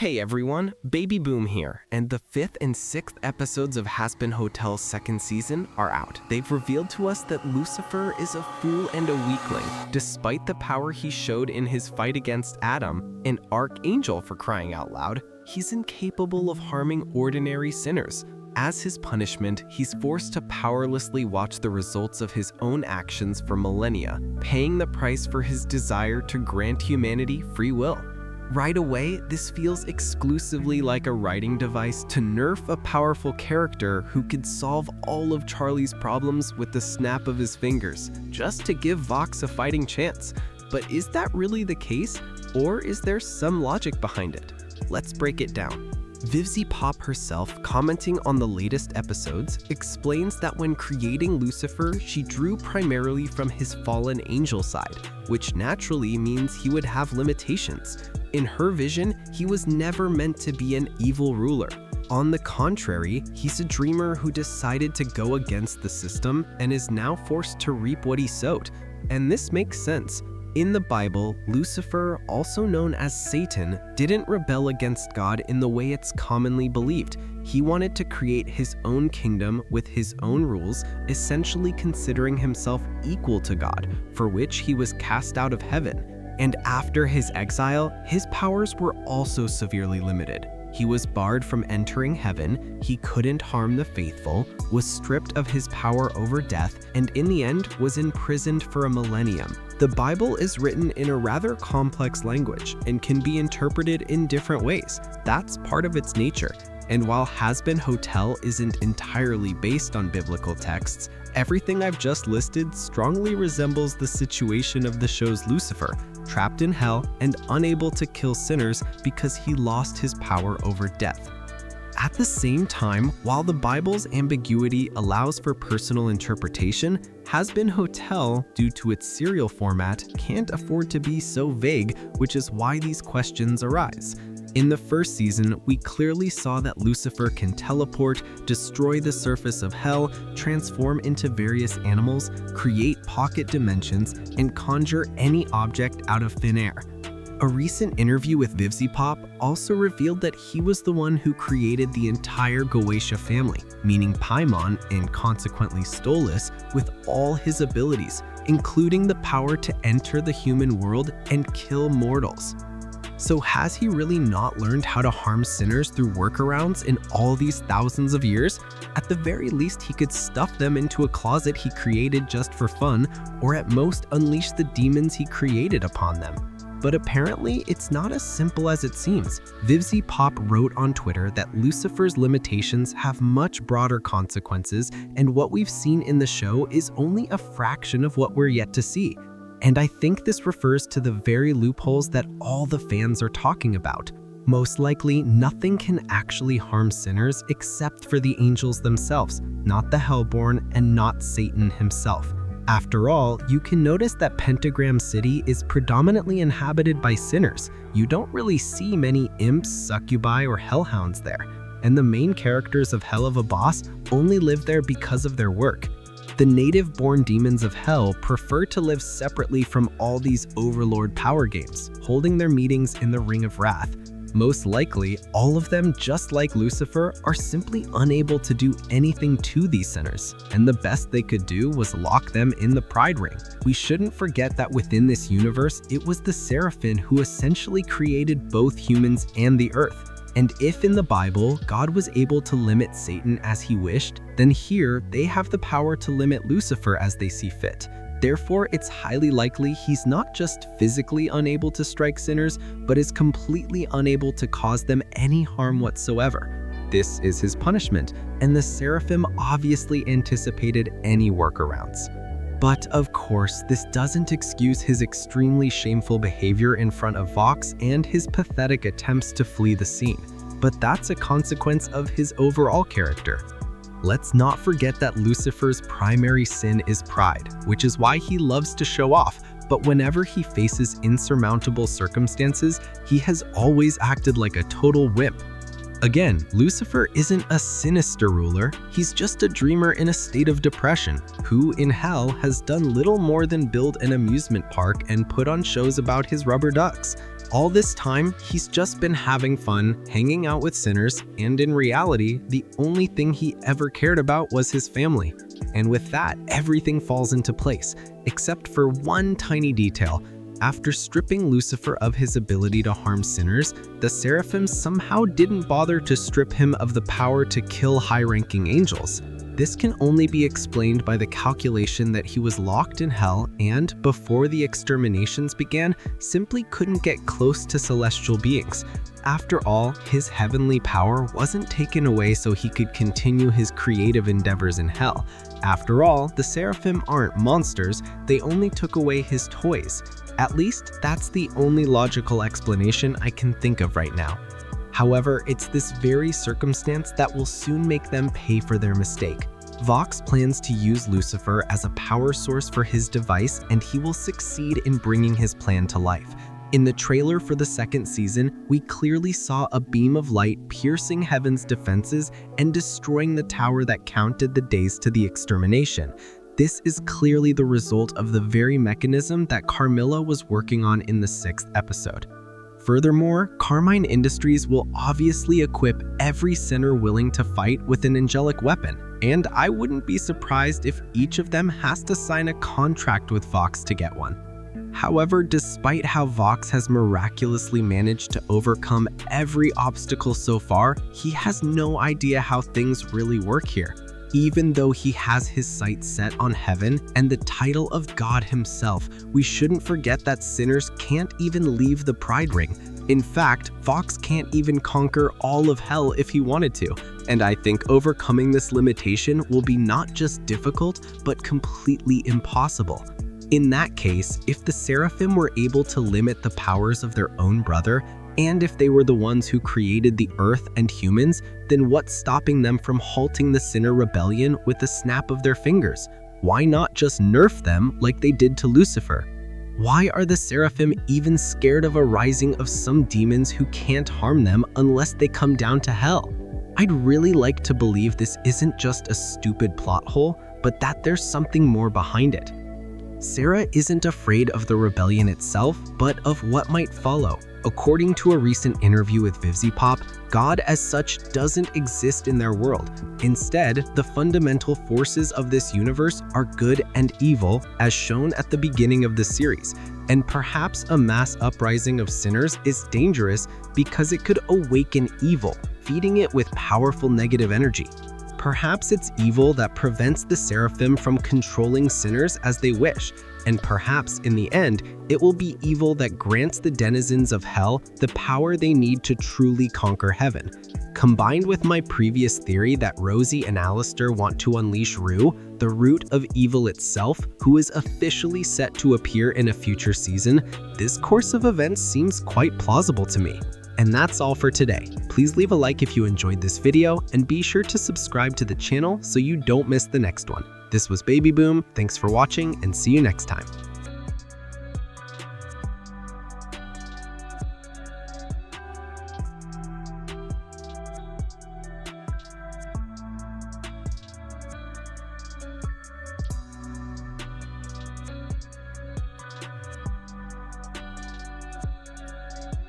Hey everyone, Baby Boom here, and the 5th and 6th episodes of Hazbin Hotel's 2nd season are out. They've revealed to us that Lucifer is a fool and a weakling. Despite the power he showed in his fight against Adam, an archangel for crying out loud, he's incapable of harming ordinary sinners. As his punishment, he's forced to powerlessly watch the results of his own actions for millennia, paying the price for his desire to grant humanity free will. Right away, this feels exclusively like a writing device to nerf a powerful character who could solve all of Charlie's problems with the snap of his fingers, just to give Vox a fighting chance. But is that really the case, or is there some logic behind it? Let's break it down. Vivziepop herself, commenting on the latest episodes, explains that when creating Lucifer, she drew primarily from his fallen angel side, which naturally means he would have limitations. In her vision, he was never meant to be an evil ruler. On the contrary, he's a dreamer who decided to go against the system and is now forced to reap what he sowed. And this makes sense. In the Bible, Lucifer, also known as Satan, didn't rebel against God in the way it's commonly believed. He wanted to create his own kingdom with his own rules, essentially considering himself equal to God, for which he was cast out of heaven. And after his exile, his powers were also severely limited. He was barred from entering heaven, he couldn't harm the faithful, was stripped of his power over death, and in the end was imprisoned for a millennium. The Bible is written in a rather complex language and can be interpreted in different ways. That's part of its nature. And while Hazbin Hotel isn't entirely based on biblical texts, everything I've just listed strongly resembles the situation of the show's Lucifer, trapped in hell and unable to kill sinners because he lost his power over death. At the same time, while the Bible's ambiguity allows for personal interpretation, Hazbin Hotel, due to its serial format, can't afford to be so vague, which is why these questions arise. In the first season, we clearly saw that Lucifer can teleport, destroy the surface of hell, transform into various animals, create pocket dimensions, and conjure any object out of thin air. A recent interview with Vivziepop also revealed that he was the one who created the entire Goetia family, meaning Paimon and consequently Stolas, with all his abilities, including the power to enter the human world and kill mortals. So has he really not learned how to harm sinners through workarounds in all these thousands of years? At the very least, he could stuff them into a closet he created just for fun, or at most unleash the demons he created upon them. But apparently, it's not as simple as it seems. Vivziepop wrote on Twitter that Lucifer's limitations have much broader consequences, and what we've seen in the show is only a fraction of what we're yet to see. And I think this refers to the very loopholes that all the fans are talking about. Most likely, nothing can actually harm sinners except for the angels themselves, not the Hellborn and not Satan himself. After all, you can notice that Pentagram City is predominantly inhabited by sinners. You don't really see many imps, succubi, or hellhounds there. And the main characters of Hell of a Boss only live there because of their work. The native-born demons of hell prefer to live separately from all these overlord power games, holding their meetings in the Ring of Wrath. Most likely, all of them, just like Lucifer, are simply unable to do anything to these sinners, and the best they could do was lock them in the Pride Ring. We shouldn't forget that within this universe, it was the Seraphim who essentially created both humans and the earth. And if in the Bible, God was able to limit Satan as he wished, then here they have the power to limit Lucifer as they see fit. Therefore, it's highly likely he's not just physically unable to strike sinners, but is completely unable to cause them any harm whatsoever. This is his punishment, and the Seraphim obviously anticipated any workarounds. But of course, this doesn't excuse his extremely shameful behavior in front of Vox and his pathetic attempts to flee the scene. But that's a consequence of his overall character. Let's not forget that Lucifer's primary sin is pride, which is why he loves to show off, but whenever he faces insurmountable circumstances, he has always acted like a total wimp. Again, Lucifer isn't a sinister ruler, he's just a dreamer in a state of depression, who in hell has done little more than build an amusement park and put on shows about his rubber ducks. All this time, he's just been having fun, hanging out with sinners, and in reality, the only thing he ever cared about was his family. And with that, everything falls into place, except for one tiny detail. After stripping Lucifer of his ability to harm sinners, the seraphim somehow didn't bother to strip him of the power to kill high-ranking angels. This can only be explained by the calculation that he was locked in hell and, before the exterminations began, simply couldn't get close to celestial beings. After all, his heavenly power wasn't taken away so he could continue his creative endeavors in hell. After all, the seraphim aren't monsters, they only took away his toys. At least, that's the only logical explanation I can think of right now. However, it's this very circumstance that will soon make them pay for their mistake. Vox plans to use Lucifer as a power source for his device, and he will succeed in bringing his plan to life. In the trailer for the second season, we clearly saw a beam of light piercing heaven's defenses and destroying the tower that counted the days to the extermination. This is clearly the result of the very mechanism that Carmilla was working on in the 6th episode. Furthermore, Carmine Industries will obviously equip every sinner willing to fight with an angelic weapon, and I wouldn't be surprised if each of them has to sign a contract with Vox to get one. However, despite how Vox has miraculously managed to overcome every obstacle so far, he has no idea how things really work here. Even though he has his sights set on heaven and the title of God himself, we shouldn't forget that sinners can't even leave the Pride Ring. In fact, Vox can't even conquer all of hell if he wanted to, and I think overcoming this limitation will be not just difficult, but completely impossible. In that case, if the seraphim were able to limit the powers of their own brother, and if they were the ones who created the earth and humans, then what's stopping them from halting the sinner rebellion with a snap of their fingers? Why not just nerf them like they did to Lucifer? Why are the seraphim even scared of a rising of some demons who can't harm them unless they come down to hell? I'd really like to believe this isn't just a stupid plot hole, but that there's something more behind it. Sarah isn't afraid of the rebellion itself, but of what might follow. According to a recent interview with Vivziepop, God as such doesn't exist in their world. Instead, the fundamental forces of this universe are good and evil, as shown at the beginning of the series. And perhaps a mass uprising of sinners is dangerous because it could awaken evil, feeding it with powerful negative energy. Perhaps it's evil that prevents the seraphim from controlling sinners as they wish, and perhaps in the end, it will be evil that grants the denizens of hell the power they need to truly conquer heaven. Combined with my previous theory that Rosie and Alastor want to unleash Rue, the root of evil itself, who is officially set to appear in a future season, this course of events seems quite plausible to me. And that's all for today. Please leave a like if you enjoyed this video, and be sure to subscribe to the channel so you don't miss the next one. This was Baby Boom, thanks for watching, and see you next time.